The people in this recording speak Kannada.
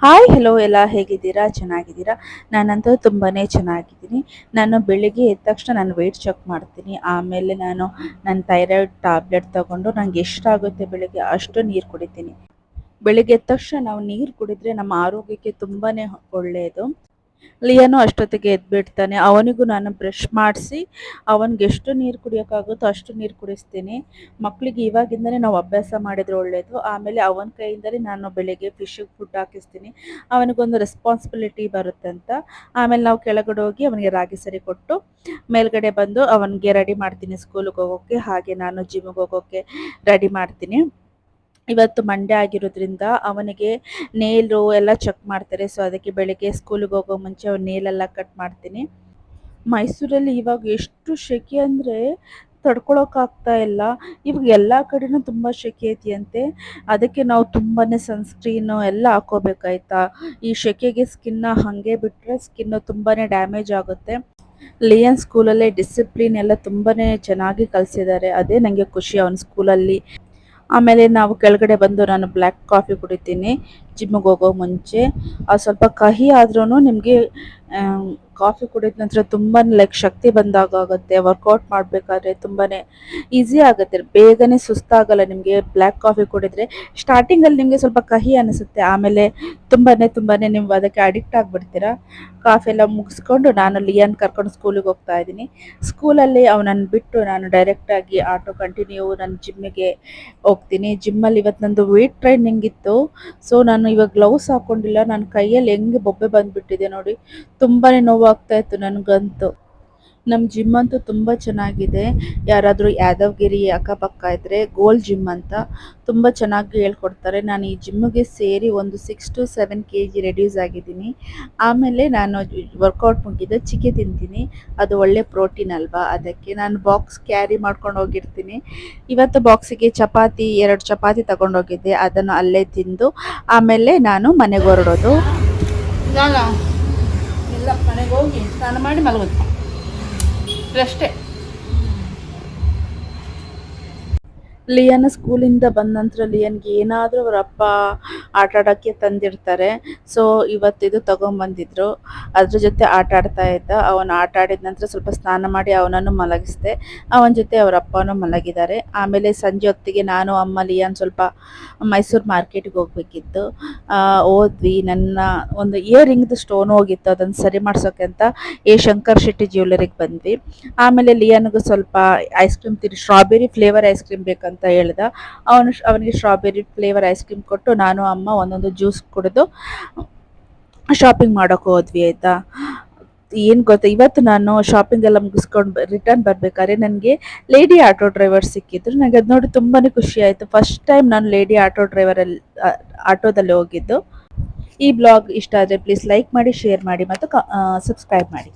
ಹಾಯ್ ಹಲೋ ಎಲ್ಲ ಹೇಗಿದ್ದೀರಾ? ಚೆನ್ನಾಗಿದ್ದೀರಾ? ನಾನಂತೂ ತುಂಬಾ ಚೆನ್ನಾಗಿದ್ದೀನಿ. ನಾನು ಬೆಳಿಗ್ಗೆ ಎದ್ದ ತಕ್ಷಣ ನಾನು ವೆಯ್ಟ್ ಚೆಕ್ ಮಾಡ್ತೀನಿ. ಆಮೇಲೆ ನಾನು ನನ್ನ ಥೈರಾಯ್ಡ್ ಟ್ಯಾಬ್ಲೆಟ್ ತಗೊಂಡು ನಂಗೆ ಎಷ್ಟಾಗುತ್ತೆ ಬೆಳಿಗ್ಗೆ ಅಷ್ಟು ನೀರು ಕುಡಿತೀನಿ. ಬೆಳಿಗ್ಗೆ ಎದ್ದ ತಕ್ಷಣ ನಾವು ನೀರು ಕುಡಿದ್ರೆ ನಮ್ಮ ಆರೋಗ್ಯಕ್ಕೆ ತುಂಬಾ ಒಳ್ಳೆಯದು. ಲಿಯಾನು ಅಷ್ಟೊತ್ತಿಗೆ ಎದ್ಬಿಡ್ತಾನೆ. ಅವನಿಗೂ ನಾನು ಬ್ರಷ್ ಮಾಡಿಸಿ ಅವನಿಗೆ ಎಷ್ಟು ನೀರು ಕುಡಿಯೋಕ್ಕಾಗುತ್ತೋ ಅಷ್ಟು ನೀರು ಕುಡಿಸ್ತೀನಿ. ಮಕ್ಕಳಿಗೆ ಇವಾಗಿಂದನೇ ನಾವು ಅಭ್ಯಾಸ ಮಾಡಿದರೆ ಒಳ್ಳೆಯದು. ಆಮೇಲೆ ಅವನ ಕೈಯಿಂದಲೇ ನಾನು ಬೆಳಿಗ್ಗೆ ಫಿಶ್ಶಿಗೆ ಫುಡ್ ಹಾಕಿಸ್ತೀನಿ. ಅವನಿಗೊಂದು ರೆಸ್ಪಾನ್ಸಿಬಿಲಿಟಿ ಬರುತ್ತೆ ಅಂತ. ಆಮೇಲೆ ನಾವು ಕೆಳಗಡೆ ಹೋಗಿ ಅವನಿಗೆ ರಾಗಿ ಸರಿ ಕೊಟ್ಟು ಮೇಲ್ಗಡೆ ಬಂದು ಅವನಿಗೆ ರೆಡಿ ಮಾಡ್ತೀನಿ ಸ್ಕೂಲಿಗೆ ಹೋಗೋಕ್ಕೆ. ಹಾಗೆ ನಾನು ಜಿಮ್ಮಿಗೆ ಹೋಗೋಕ್ಕೆ ರೆಡಿ ಮಾಡ್ತೀನಿ. ಇವತ್ತು ಮಂಡೇ ಆಗಿರೋದ್ರಿಂದ ಅವನಿಗೆ ನೇಲು ಎಲ್ಲ ಚೆಕ್ ಮಾಡ್ತಾರೆ. ಸೊ ಅದಕ್ಕೆ ಬೆಳಿಗ್ಗೆ ಸ್ಕೂಲಿಗೆ ಹೋಗೋ ಮುಂಚೆ ಅವ್ನ ನೇಲೆಲ್ಲ ಕಟ್ ಮಾಡ್ತೀನಿ. ಮೈಸೂರಲ್ಲಿ ಇವಾಗ ಎಷ್ಟು ಸೆಕೆ ಅಂದರೆ ತಡ್ಕೊಳಕ್ಕಾಗ್ತಾ ಇಲ್ಲ. ಇವಾಗ ಎಲ್ಲ ಕಡೆನೂ ತುಂಬ ಸೆಕೆ ಐತಿಯಂತೆ. ಅದಕ್ಕೆ ನಾವು ತುಂಬಾ ಸನ್ಸ್ಕ್ರೀನು ಎಲ್ಲ ಹಾಕೋಬೇಕಾಯ್ತಾ. ಈ ಸೆಕೆಗೆ ಸ್ಕಿನ್ನ ಹಾಗೆ ಬಿಟ್ಟರೆ ಸ್ಕಿನ್ನು ತುಂಬಾ ಡ್ಯಾಮೇಜ್ ಆಗುತ್ತೆ. ಲಿಯನ್ ಸ್ಕೂಲಲ್ಲೇ ಡಿಸಿಪ್ಲಿನ್ ಎಲ್ಲ ತುಂಬಾ ಚೆನ್ನಾಗಿ ಕಲಿಸಿದ್ದಾರೆ. ಅದೇ ನನಗೆ ಖುಷಿ ಅವನ ಸ್ಕೂಲಲ್ಲಿ. ಆಮೇಲೆ ನಾವು ಕೆಳಗಡೆ ಬಂದು ನಾನು ಬ್ಲ್ಯಾಕ್ ಕಾಫಿ ಕುಡಿತೀನಿ ಜಿಮ್ಮಿಗೆ ಹೋಗೋ ಮುಂಚೆ. ಅದು ಸ್ವಲ್ಪ ಕಹಿ ಆದ್ರೂ ನಿಮಗೆ ಕಾಫಿ ಕುಡಿದ ನಂತರ ತುಂಬಾ ಲೈಕ್ ಶಕ್ತಿ ಬಂದಾಗ ಆಗುತ್ತೆ. ವರ್ಕೌಟ್ ಮಾಡಬೇಕಾದ್ರೆ ತುಂಬಾ ಈಸಿ ಆಗುತ್ತೆ, ಬೇಗನೆ ಸುಸ್ತಾಗಲ್ಲ ನಿಮಗೆ ಬ್ಲ್ಯಾಕ್ ಕಾಫಿ ಕುಡಿದ್ರೆ. ಸ್ಟಾರ್ಟಿಂಗಲ್ಲಿ ನಿಮಗೆ ಸ್ವಲ್ಪ ಕಹಿ ಅನಿಸುತ್ತೆ, ಆಮೇಲೆ ತುಂಬಾ ನೀವು ಅದಕ್ಕೆ ಅಡಿಕ್ಟ್ ಆಗಿಬಿಡ್ತೀರಾ. ಕಾಫಿ ಎಲ್ಲ ಮುಗಿಸ್ಕೊಂಡು ನಾನು ಲಿಯನ್ ಕರ್ಕೊಂಡು ಸ್ಕೂಲಿಗೆ ಹೋಗ್ತಾ ಇದ್ದೀನಿ. ಸ್ಕೂಲಲ್ಲಿ ಅವನನ್ನು ಬಿಟ್ಟು ನಾನು ಡೈರೆಕ್ಟಾಗಿ ಆಟೋ ಕಂಟಿನ್ಯೂ ನನ್ನ ಜಿಮ್ಮಿಗೆ ಹೋಗ್ತೀನಿ. ಜಿಮ್ಮಲ್ಲಿ ಇವತ್ತು ನಂದು ವೇಟ್ ಟ್ರೈನಿಂಗ್ ಇತ್ತು. ಸೊ ನಾನು ಇವಾಗ ಗ್ಲೌಸ್ ಹಾಕ್ಕೊಂಡಿಲ್ಲ. ನನ್ನ ಕೈಯಲ್ಲಿ ಹೆಂಗೆ ಬೊಬ್ಬೆ ಬಂದುಬಿಟ್ಟಿದೆ ನೋಡಿ, ತುಂಬಾ ನೋವಾಗ್ತಾ ಇತ್ತು ನನಗಂತೂ. ನಮ್ಮ ಜಿಮ್ ಅಂತೂ ತುಂಬ ಚೆನ್ನಾಗಿದೆ. ಯಾರಾದರೂ ಯಾದವಗಿರಿ ಅಕ್ಕಪಕ್ಕ ಇದ್ದರೆ ಗೋಲ್ಡ್ ಜಿಮ್ ಅಂತ ತುಂಬ ಚೆನ್ನಾಗಿ ಹೇಳ್ಕೊಡ್ತಾರೆ. ನಾನು ಈ ಜಿಮ್ಮಿಗೆ ಸೇರಿ ಒಂದು 6 to 7 kg ರೆಡ್ಯೂಸ್ ಆಗಿದ್ದೀನಿ. ಆಮೇಲೆ ನಾನು ವರ್ಕೌಟ್ ಮುಗಿದ ಚಿಕ್ಕಿ ತಿಂತೀನಿ. ಅದು ಒಳ್ಳೆ ಪ್ರೋಟೀನ್ ಅಲ್ವಾ, ಅದಕ್ಕೆ ನಾನು ಬಾಕ್ಸ್ ಕ್ಯಾರಿ ಮಾಡ್ಕೊಂಡು ಹೋಗಿರ್ತೀನಿ. ಇವತ್ತು ಬಾಕ್ಸಿಗೆ ಚಪಾತಿ 2 ಚಪಾತಿ ತಗೊಂಡೋಗಿದ್ದೆ. ಅದನ್ನು ಅಲ್ಲೇ ತಿಂದು ಆಮೇಲೆ ನಾನು ಮನೆಗೆ ಹೊರಡೋದು. ಇಲ್ಲ, ಮನೆಗೆ ಹೋಗಿ ಸ್ನಾನ ಮಾಡಿ ಮಲಗೋದು ಅಷ್ಟೇ. ಲಿಯನ್ ಸ್ಕೂಲಿಂದ ಬಂದ ನಂತರ ಲಿಯನ್ಗೆ ಏನಾದರೂ ಅವರ ಅಪ್ಪ ಆಟ ಆಡೋಕ್ಕೆ ತಂದಿರ್ತಾರೆ. ಸೊ ಇವತ್ತಿದು ತೊಗೊಂಬಂದಿದ್ರು, ಅದ್ರ ಜೊತೆ ಆಟ ಆಡ್ತಾ ಇದ್ದ. ಅವನು ಆಟ ಆಡಿದ ನಂತರ ಸ್ವಲ್ಪ ಸ್ನಾನ ಮಾಡಿ ಅವನನ್ನು ಮಲಗಿಸಿದೆ. ಅವನ ಜೊತೆ ಅವರ ಅಪ್ಪನೂ ಮಲಗಿದ್ದಾರೆ. ಆಮೇಲೆ ಸಂಜೆ ಹೊತ್ತಿಗೆ ನಾನು ಅಮ್ಮ ಲಿಯನ್ ಸ್ವಲ್ಪ ಮೈಸೂರು ಮಾರ್ಕೆಟಿಗೆ ಹೋಗ್ಬೇಕಿತ್ತು. ಹೋದ್ವಿ. ನನ್ನ ಒಂದು ಇಯರ್ ರಿಂಗ್ದು ಸ್ಟೋನ್ ಹೋಗಿತ್ತು, ಅದನ್ನು ಸರಿ ಮಾಡ್ಸೋಕ್ಕೆ ಅಂತ ಶಂಕರ್ ಶೆಟ್ಟಿ ಜ್ಯುವೆಲರಿಗೆ ಬಂದ್ವಿ. ಆಮೇಲೆ ಲಿಯನ್ಗೂ ಸ್ವಲ್ಪ ice cream strawberry flavour ice cream ಬೇಕಂತ ಹೇಳ್ದ. ಅವನಿಗೆ ಸ್ಟ್ರಾಬೆರಿ ಫ್ಲೇವರ್ ಐಸ್ ಕ್ರೀಮ್ ಕೊಟ್ಟು ನಾನು ಅಮ್ಮ ಒಂದೊಂದು ಜ್ಯೂಸ್ ಕುಡಿದು ಶಾಪಿಂಗ್ ಮಾಡೋಕೆ ಹೋದ್ವಿ ಆಯಿತಾ. ಏನು ಗೊತ್ತಾ, ಇವತ್ತು ನಾನು ಶಾಪಿಂಗ್ ಎಲ್ಲ ಮುಗಿಸ್ಕೊಂಡು ರಿಟರ್ನ್ ಬರಬೇಕಾದ್ರೆ ನನಗೆ ಲೇಡಿ ಆಟೋ ಡ್ರೈವರ್ ಸಿಕ್ಕಿದ್ರು. ನನಗೆ ಅದು ನೋಡಿ ತುಂಬಾ ಖುಷಿ ಆಯಿತು. ಫಸ್ಟ್ ಟೈಮ್ ನಾನು ಲೇಡಿ ಆಟೋದಲ್ಲಿ ಹೋಗಿದ್ದು. ಈ ಬ್ಲಾಗ್ ಇಷ್ಟ ಆದರೆ ಪ್ಲೀಸ್ ಲೈಕ್ ಮಾಡಿ, ಶೇರ್ ಮಾಡಿ ಮತ್ತು ಸಬ್ಸ್ಕ್ರೈಬ್ ಮಾಡಿ.